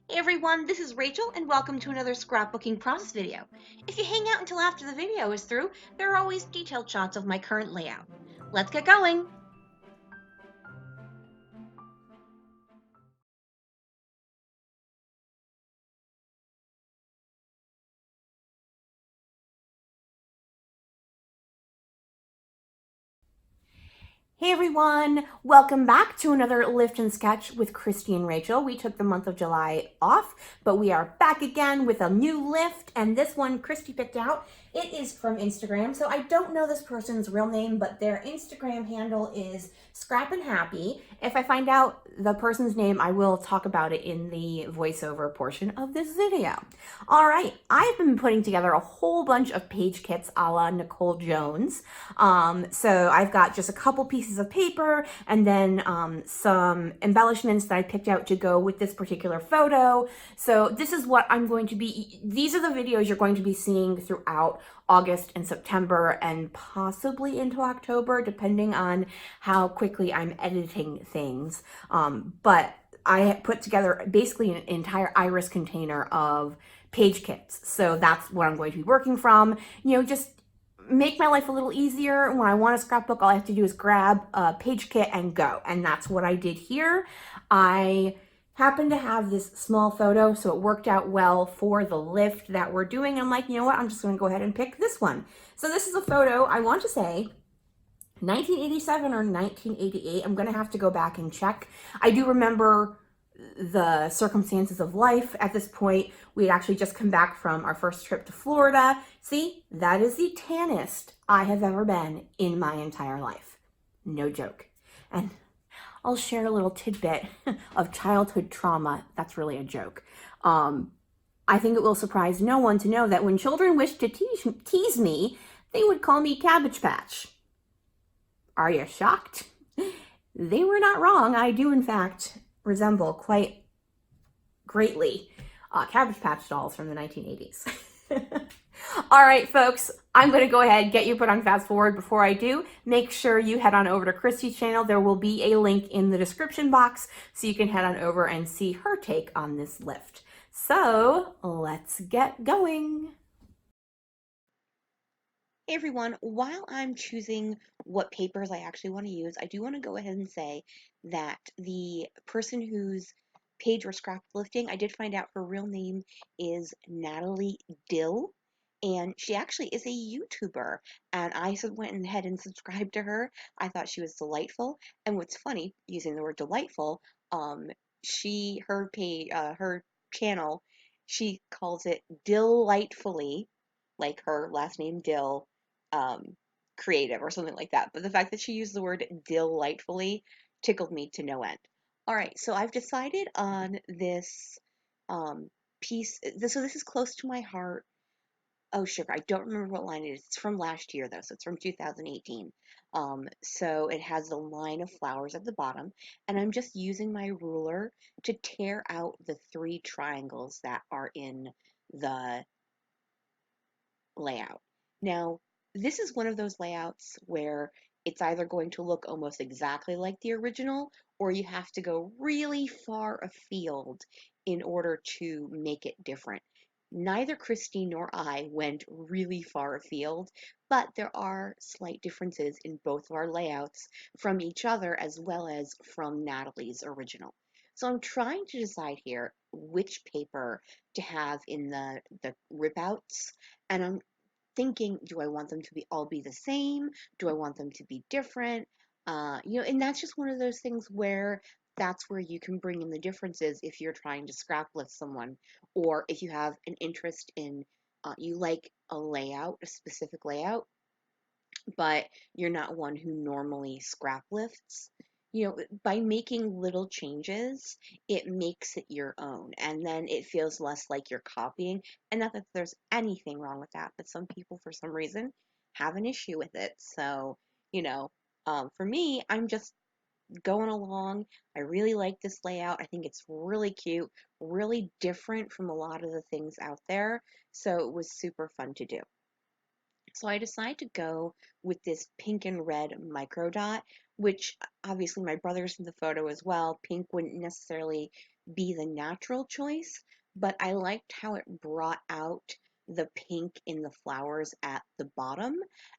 Hey everyone, this is Rachel and welcome to another scrapbooking process video. If you hang out until after the video is through, there are always detailed shots of my current layout. Let's get going! Hey everyone, welcome back to another Lift and Sketch with Christy and Rachel. We took the month of July off, but we are back again with a new lift, and this one Christy picked out. It is from Instagram, so I don't know this person's real name, but their Instagram handle is Scrap and Happy. If I find out the person's name, I will talk about it in the voiceover portion of this video. All right, I've been putting together a whole bunch of page kits a la Nicole Jones. So I've got just a couple pieces of paper and then some embellishments that I picked out to go with this particular photo. So this is what I'm going to be, these are the videos you're going to be seeing throughout August and September and possibly into October, depending on how quickly I'm editing things. But I put together basically an entire iris container of page kits. So that's what I'm going to be working from. You know, just make my life a little easier. When I want a scrapbook, all I have to do is grab a page kit and go. And that's what I did here. I happened to have this small photo, so it worked out well for the lift that we're doing. I'm like, you know what? I'm just going to go ahead and pick this one. So this is a photo, I want to say 1987 or 1988. I'm going to have to go back and check. I do remember the circumstances of life at this point. We had actually just come back from our first trip to Florida. See, that is the tannest I have ever been in my entire life. No joke. And I'll share a little tidbit of childhood trauma. That's really a joke. I think it will surprise no one to know that when children wished to tease me, they would call me Cabbage Patch. Are you shocked? They were not wrong. I do, in fact, resemble quite greatly Cabbage Patch dolls from the 1980s. All right, folks, I'm going to go ahead and get you put on fast forward. Before I do, make sure you head on over to Christy's channel. There will be a link in the description box so you can head on over and see her take on this lift. So let's get going. Hey everyone, while I'm choosing what papers I actually want to use, I do want to go ahead and say that the person whose page we're scrap lifting, I did find out her real name is Natalie Dill, and she actually is a YouTuber, and I went ahead and subscribed to her. I thought she was delightful, and what's funny, using the word delightful, her channel, she calls it Delightfully, like her last name Dill, um, creative or something like that. But the fact that she used the word delightfully tickled me to no end. All right, so I've decided on this piece. So this is close to my heart. Oh, sugar, I don't remember what line it is. It's from last year, though, so it's from 2018. So it has the line of flowers at the bottom, and I'm just using my ruler to tear out the three triangles that are in the layout. Now, this is one of those layouts where it's either going to look almost exactly like the original, or you have to go really far afield in order to make it different. Neither Christy nor I went really far afield, but there are slight differences in both of our layouts from each other as well as from Natalie's original. So I'm trying to decide here which paper to have in the rip outs, and I'm thinking, do I want them to be the same? Do I want them to be different? And that's just one of those things where that's where you can bring in the differences if you're trying to scrap lift someone, or if you have an interest in, you like a layout, a specific layout, but you're not one who normally scrap lifts. By making little changes, it makes it your own, and then it feels less like you're copying. And not that there's anything wrong with that, but some people, for some reason, have an issue with it. So, for me, I'm just going along. I really like this layout. I think it's really cute, really different from a lot of the things out there. So it was super fun to do. So I decided to go with this pink and red micro dot, which obviously my brother's in the photo as well. Pink wouldn't necessarily be the natural choice, but I liked how it brought out the pink in the flowers at the bottom,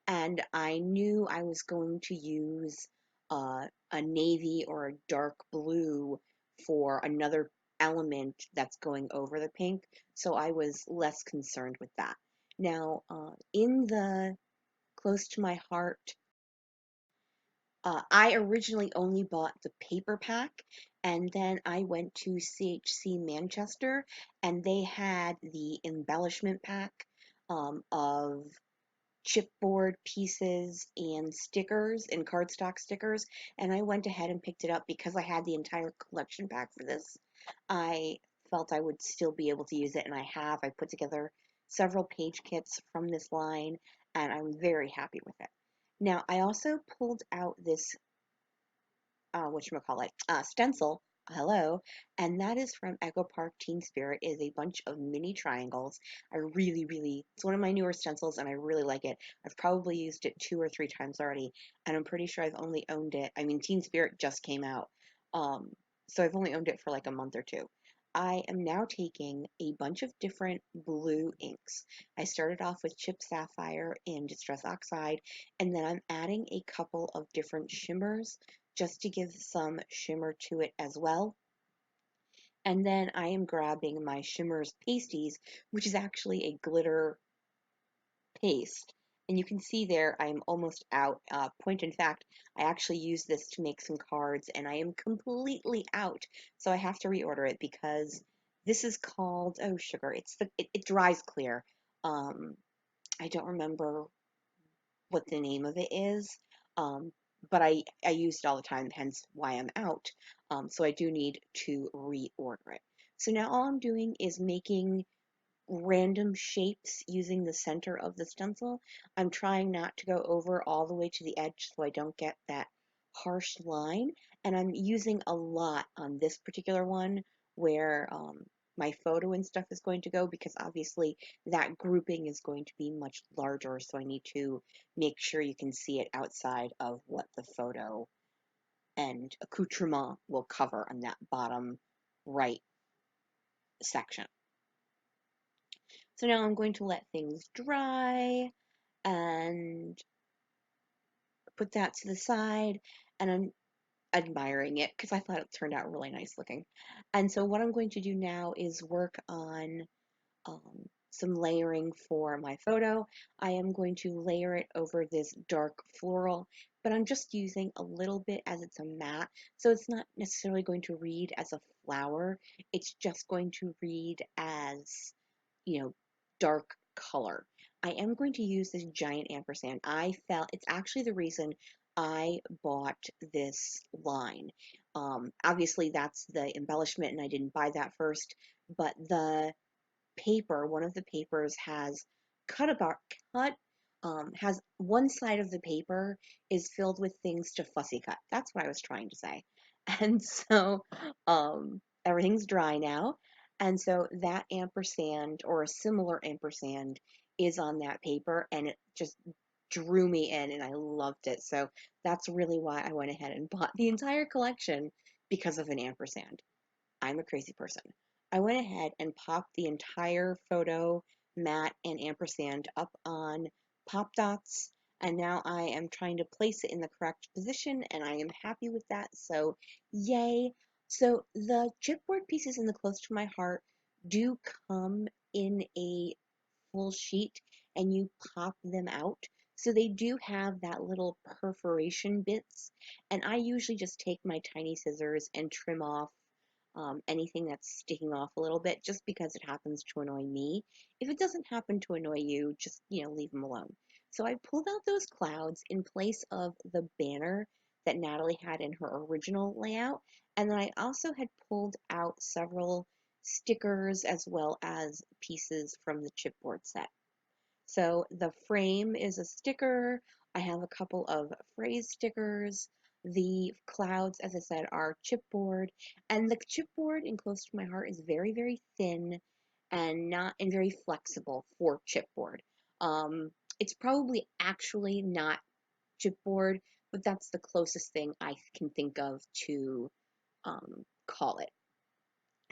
and I knew I was going to use a navy or a dark blue for another element that's going over the pink, so I was less concerned with that. Now, in the Close to My Heart, I originally only bought the paper pack, and then I went to CHC Manchester, and they had the embellishment pack of chipboard pieces and stickers and cardstock stickers, and I went ahead and picked it up because I had the entire collection pack for this. I felt I would still be able to use it, and I have. I put together several page kits from this line, and I'm very happy with it. Now, I also pulled out this whatchamacallit, stencil, hello, and that is from Echo Park Teen Spirit. It is a bunch of mini triangles. It's one of my newer stencils, and I really like it. I've probably used it 2 or 3 times already, and I'm pretty sure I've only owned it. I mean, Teen Spirit just came out, um, so I've only owned it for like a month or two. I am now taking a bunch of different blue inks. I started off with Chip Sapphire and Distress Oxide, and then I'm adding a couple of different shimmers just to give some shimmer to it as well. And then I am grabbing my Shimmers Pasties, which is actually a glitter paste. And you can see there I'm almost out. Point in fact, I actually used this to make some cards and I am completely out. So I have to reorder it because this is called, oh sugar, it dries clear. Um, I don't remember what the name of it is. Um, but I use it all the time, hence why I'm out. So I do need to reorder it. So now all I'm doing is making random shapes using the center of the stencil. I'm trying not to go over all the way to the edge so I don't get that harsh line. And I'm using a lot on this particular one where my photo and stuff is going to go because obviously that grouping is going to be much larger. So I need to make sure you can see it outside of what the photo and accoutrement will cover on that bottom right section. So now I'm going to let things dry and put that to the side, and I'm admiring it because I thought it turned out really nice looking. And so what I'm going to do now is work on some layering for my photo. I am going to layer it over this dark floral, but I'm just using a little bit as it's a matte, so it's not necessarily going to read as a flower. It's just going to read as, you know, dark color. I am going to use this giant ampersand. I felt it's actually the reason I bought this line. Obviously, that's the embellishment, and I didn't buy that first, but the paper, one of the papers has cut about cut has one side of the paper is filled with things to fussy cut. That's what I was trying to say. And so everything's dry now. And so that ampersand or a similar ampersand is on that paper and it just drew me in and I loved it. So that's really why I went ahead and bought the entire collection because of an ampersand. I'm a crazy person. I went ahead and popped the entire photo, matte, and ampersand up on pop dots, and now I am trying to place it in the correct position, and I am happy with that, so yay. So the chipboard pieces in the Close to My Heart do come in a full sheet, and you pop them out. So they do have that little perforation bits, and I usually just take my tiny scissors and trim off anything that's sticking off a little bit just because it happens to annoy me. If it doesn't happen to annoy you, just, leave them alone. So I pulled out those clouds in place of the banner that Natalie had in her original layout. And then I also had pulled out several stickers as well as pieces from the chipboard set. So the frame is a sticker. I have a couple of phrase stickers. The clouds, as I said, are chipboard. And the chipboard in Close to My Heart is very, very thin and very flexible for chipboard. It's probably actually not chipboard, but that's the closest thing I can think of to call it.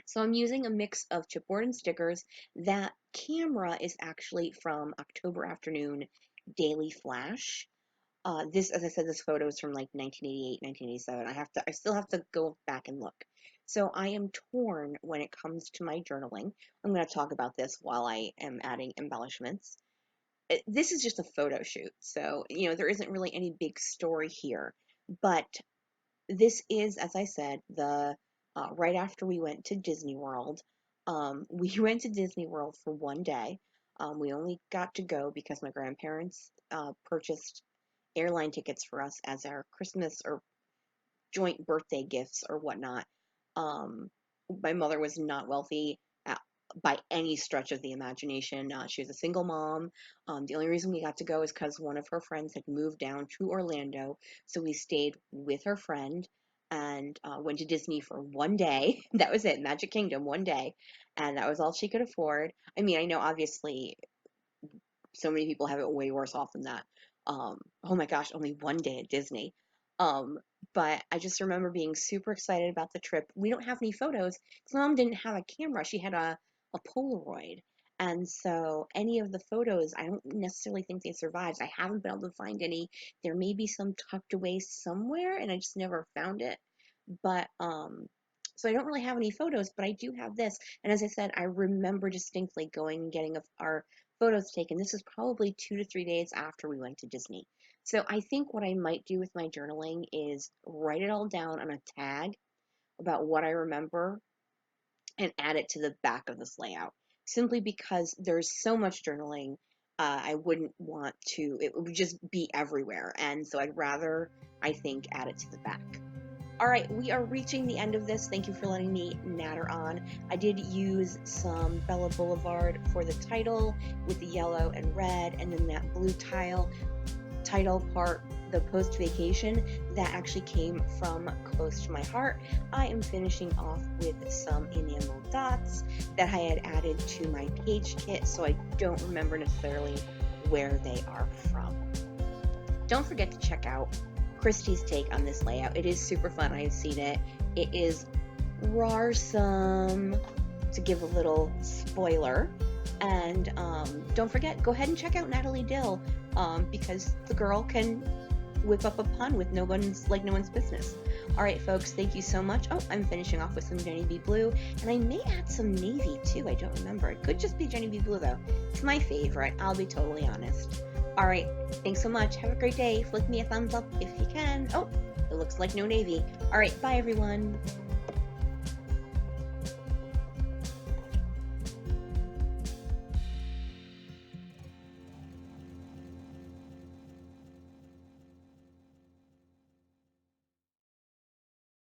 So I'm using a mix of chipboard and stickers. That camera is actually from October Afternoon Daily Flash. This, as I said, this photo is from like 1988, 1987. I still have to go back and look. So I am torn when it comes to my journaling. I'm going to talk about this while I am adding embellishments. This is just a photo shoot, so there isn't really any big story here. But this is, as I said, the right after we went to Disney World. We went to Disney World for one day. We only got to go because my grandparents purchased airline tickets for us as our Christmas or joint birthday gifts or whatnot. Um, my mother was not wealthy by any stretch of the imagination. She was a single mom. The only reason we got to go is because one of her friends had moved down to Orlando, so we stayed with her friend and went to Disney for one day. That was it, Magic Kingdom, one day, and that was all she could afford. I mean, I know obviously so many people have it way worse off than that. Oh my gosh, only one day at Disney. Um, but I just remember being super excited about the trip. We don't have any photos because Mom didn't have a camera. She had a Polaroid. And so any of the photos, I don't necessarily think they survived. I haven't been able to find any. There may be some tucked away somewhere, and I just never found it. But so I don't really have any photos, but I do have this. And as I said, I remember distinctly going and getting our photos taken. This is probably 2 to 3 days after we went to Disney. So I think what I might do with my journaling is write it all down on a tag about what I remember and add it to the back of this layout. Simply because there's so much journaling, I wouldn't want to, it would just be everywhere. And so I'd rather, I think, add it to the back. All right, we are reaching the end of this. Thank you for letting me natter on. I did use some Bella Boulevard for the title with the yellow and red, and then that blue title part, the post-vacation, that actually came from close to my heart. I am finishing off with some enamel dots that I had added to my page kit, so I don't remember necessarily where they are from. Don't forget to check out Christy's take on this layout. It is super fun. I have seen it. It is rarsome, to give a little spoiler. And don't forget, go ahead and check out Natalie Dill, because the girl can whip up a pun with no one's business. All right, folks, thank you so much. Oh, I'm finishing off with some Jenny B. Blue, and I may add some navy too. I don't remember. It could just be Jenny B. Blue though. It's my favorite. I'll be totally honest. All right, thanks so much. Have a great day. Flick me a thumbs up if you can. Oh, it looks like no navy. All right, bye everyone.